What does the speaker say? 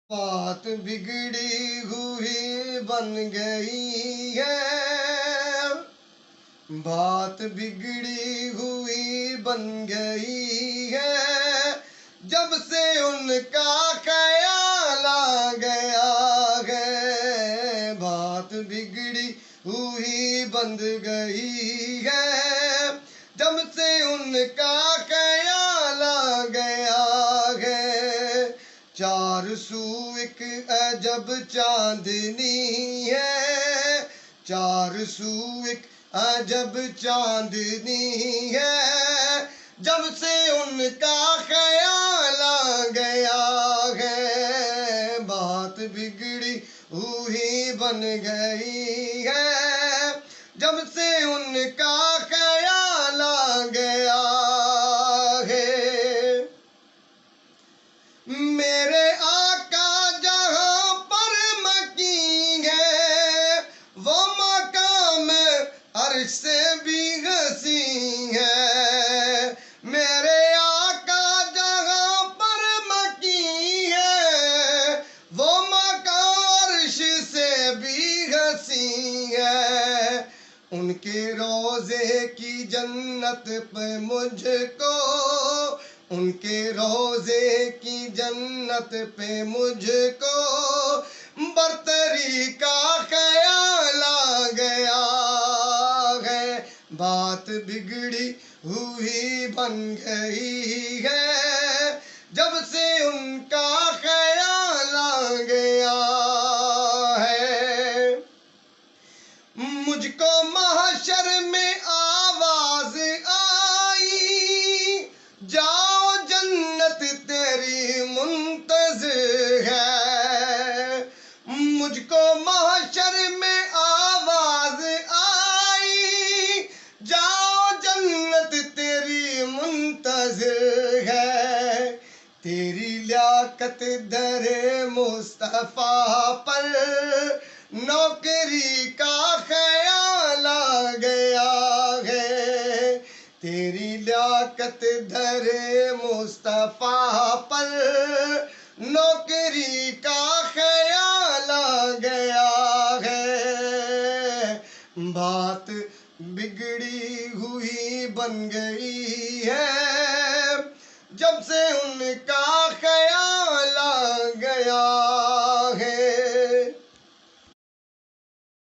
बात बिगड़ी हुई बन गई है, बात बिगड़ी हुई बन गई है, जब से उनका ख्याल आ गया है। बात बिगड़ी हुई बन गई है, जब से उनका ख्याल आ गया है। चार सू एक अजब चांदनी है, चार सू एक अजब चांदनी है, जब से उनका ख्याल आ गया है। बात बिगड़ी हुई बन गई है, जब से उनका ख्याल आ गया है। मेरे आका जहां पर मकी है, वो मकाम अर्श से भी हसी है। मेरे आका जहां पर मकी है, वो मकाम अर्श से भी हसी है। उनके रोजे की जन्नत पे मुझको, उनके रोजे की जन्नत पे मुझको बरतरी का ख्याल आ गया है। बात बिगड़ी हुई बन गई है, जब से उनका ख्याल आ गया है। मुझको महशर में आवाज आई, जाओ जन्नत तेरी मुंतज़िर है। मुझको महशर में आवाज आई, जाओ जन्नत तेरी मुंतज़िर है। तेरी लियाकत दरे मुस्तफा पर नौकरी का ख्याल आ गया है। तेरी लियाकत दरे मुस्तफा पर नौकरी का ख्याल आ गया है। बात बिगड़ी हुई बन गई है, जब से उनका